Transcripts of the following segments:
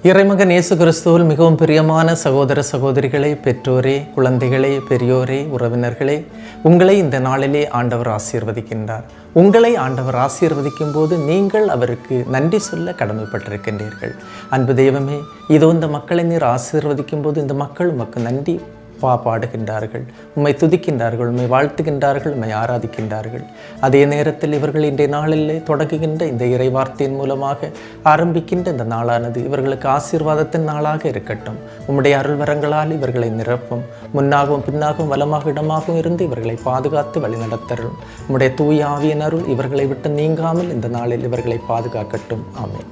இறைமகன் இயேசு கிறிஸ்துவில் மிகவும் பிரியமான சகோதர சகோதரிகளே, பெற்றோரே, குழந்தைகளே, பெரியோரே, உறவினர்களே, உங்களை இந்த நாளிலே ஆண்டவர் ஆசீர்வதிக்கின்றார். உங்களை ஆண்டவர் ஆசீர்வதிக்கும் போது நீங்கள் அவருக்கு நன்றி சொல்ல கடமைப்பட்டிருக்கின்றீர்கள். அன்பு தெய்வமே, இதோ இந்த மக்களை நீர் ஆசீர்வதிக்கும் போது இந்த மக்கள் உமக்கு நன்றி பாடுகின்றார்கள், உம்மை துதிக்கின்றார்கள், உம்மை வாழ்த்துகின்றார்கள், உம்மை ஆராதிக்கின்றார்கள். அதே நேரத்தில் இவர்கள் இன்றைய நாளிலே தொடங்குகின்ற இந்த இறைவார்த்தையின் மூலமாக ஆரம்பிக்கின்ற இந்த நாளானது இவர்களுக்கு ஆசீர்வாதத்தின் நாளாக இருக்கட்டும். உம்முடைய அருள்வரங்களால் இவர்களை நிரப்பும். முன்னாகவும் பின்னாகவும் வலமாக இடமாகவும் இருந்து இவர்களை பாதுகாத்து வழிநடத்தரும். உம்முடைய தூய ஆவியின் அருள் இவர்களை விட்டு நீங்காமல் இந்த நாளில் இவர்களை பாதுகாக்கட்டும். ஆமென்.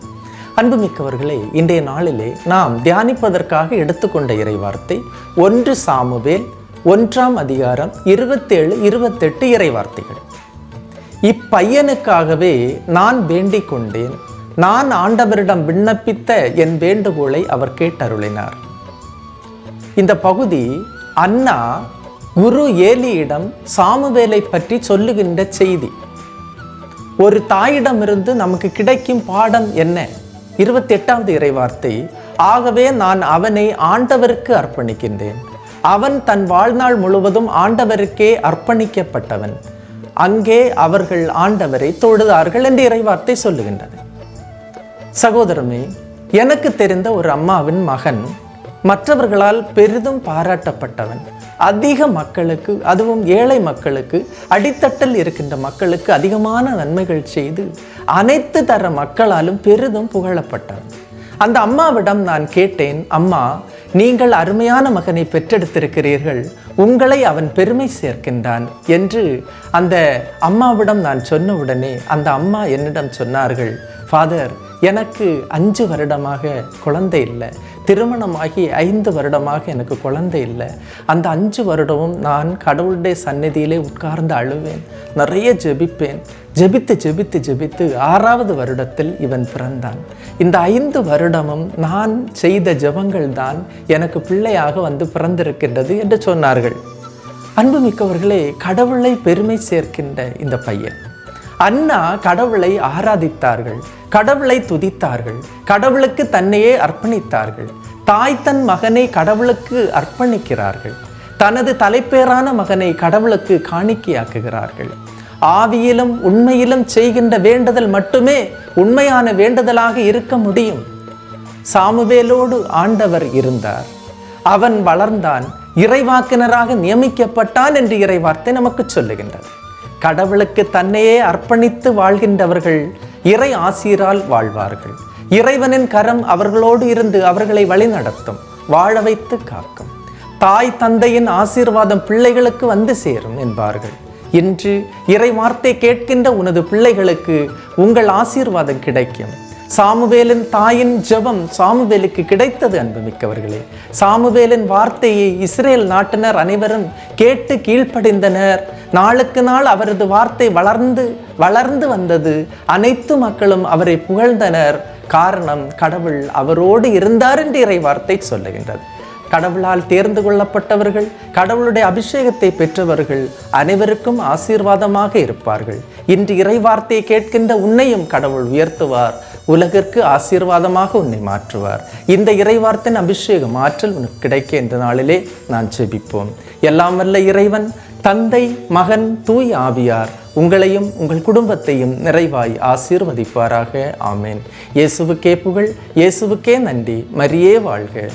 அன்புமிக்கவர்களே, இன்றைய நாளிலே நாம் தியானிப்பதற்காக எடுத்துக்கொண்ட இறைவார்த்தை 1 சாமுவேல் 1ஆம் அதிகாரம் 27-28 இறைவார்த்தைகள். இப்பையனுக்காகவே நான் வேண்டிக் கொண்டேன், நான் ஆண்டவரிடம் விண்ணப்பித்த என் வேண்டுகோளை அவர் கேட்டருளினார். இந்த பகுதி அன்னா குரு ஏலியிடம் சாமுவேலை பற்றி சொல்லுகின்ற செய்தி. ஒரு தாயிடமிருந்து நமக்கு கிடைக்கும் பாடம் என்ன? 28வது இறைவார்த்தை, ஆகவே நான் அவனை ஆண்டவருக்கு அர்ப்பணிக்கின்றேன். அவன் தன் வாழ்நாள் முழுவதும் ஆண்டவருக்கே அர்ப்பணிக்கப்பட்டவன். அங்கே அவர்கள் ஆண்டவரை தொழுதார்கள் என்று இறைவார்த்தை சொல்லுகின்றது. சகோதரமே, எனக்கு தெரிந்த ஒரு அம்மாவின் மகன் மற்றவர்களால் பெரிதும் பாராட்டப்பட்டவன். அதிக மக்களுக்கு, அதுவும் ஏழை மக்களுக்கு, அடித்தட்டில் இருக்கின்ற மக்களுக்கு அதிகமான நன்மைகள் செய்து அனைத்து தர மக்களாலும் பெரிதும் புகழப்பட்டவன். அந்த அம்மாவிடம் நான் கேட்டேன், அம்மா, நீங்கள் அருமையான மகனை பெற்றெடுத்திருக்கிறீர்கள், உங்களை அவன் பெருமை சேர்க்கின்றான் என்று அந்த அம்மாவிடம் நான் சொன்ன உடனே அந்த அம்மா என்னிடம் சொன்னார்கள், ஃபாதர், எனக்கு 5 வருடமாக குழந்தை இல்லை, திருமணமாகி 5 வருடமாக எனக்கு குழந்தை இல்லை. அந்த 5 வருடமும் நான் கடவுளுடைய சந்நிதியிலே உட்கார்ந்து அழுவேன், நிறைய ஜெபிப்பேன். ஜெபித்து 6வது வருடத்தில் இவன் பிறந்தான். இந்த 5 வருடமும் நான் செய்த ஜெபங்கள் தான் எனக்கு பிள்ளையாக வந்து பிறந்திருக்கின்றது என்று சொன்னார்கள். அன்புமிக்கவர்களே, கடவுளை பெருமை சேர்க்கின்ற இந்த பையன் அன்னா கடவுளை ஆராதித்தார்கள், கடவுளை துதித்தார்கள், கடவுளுக்கு தன்னையே அர்ப்பணித்தார்கள். தாய் தன் மகனை கடவுளுக்கு அர்ப்பணிக்கிறார்கள், தனது தலைப்பேரான மகனை கடவுளுக்கு காணிக்கையாக்குகிறார்கள். ஆவியிலும் உண்மையிலும் செய்கின்ற வேண்டுதல் மட்டுமே உண்மையான வேண்டுதலாக இருக்க முடியும். சாமுவேலோடு ஆண்டவர் இருந்தார், அவன் வளர்ந்தான், இறைவாக்கினராக நியமிக்கப்பட்டான் என்று இறைவார்த்தை நமக்கு சொல்லுகின்றது. கடவுளுக்கு தன்னையே அர்ப்பணித்து வாழ்கின்றவர்கள் இறை ஆசீரால் வாழ்வார்கள். இறைவனின் கரம் அவர்களோடு இருந்து அவர்களை வழிநடத்தும், வாழ வைத்து காக்கும். தாய் தந்தையின் ஆசீர்வாதம் பிள்ளைகளுக்கு வந்து சேரும் என்பார்கள். இன்று இறை வார்த்தை கேட்கின்ற உனது பிள்ளைகளுக்கு உங்கள் ஆசீர்வாதம் கிடைக்கும். சாமுவேலின் தாயின் ஜெபம் சாமுவேலுக்கு கிடைத்தது. அன்புமிக்கவர்களே, சாமுவேலின் வார்த்தையை இஸ்ரேல் நாட்டினர் அனைவரும் கேட்டு கீழ்ப்படிந்தனர். நாளுக்கு நாள் அவரது வார்த்தை வளர்ந்து வந்தது. அனைத்து மக்களும் அவரை புகழ்ந்தனர். காரணம், கடவுள் அவரோடு இருந்தார் என்று இறை வார்த்தை சொல்லுகின்றது. கடவுளால் தேர்ந்து கொள்ளப்பட்டவர்கள், கடவுளுடைய அபிஷேகத்தை பெற்றவர்கள் அனைவருக்கும் ஆசீர்வாதமாக இருப்பார்கள். இன்று இறை வார்த்தையை கேட்கின்ற உன்னையும் கடவுள் உயர்த்துவார், உலகிற்கு ஆசீர்வாதமாக உன்னை மாற்றுவார். இந்த இறைவார்த்தையின் அபிஷேகம் ஆற்றல் உனக்கு கிடைக்க இந்த நாளிலே நான் ஜெபிப்போம். எல்லாம் வல்ல இறைவன், தந்தை, மகன், தூய் ஆவியார் உங்களையும் உங்கள் குடும்பத்தையும் நிறைவாய் ஆசீர்வதிப்பாராக. ஆமேன். இயேசுவுக்கே புகழ், இயேசுவுக்கே நன்றி. மரியே வாழ்க.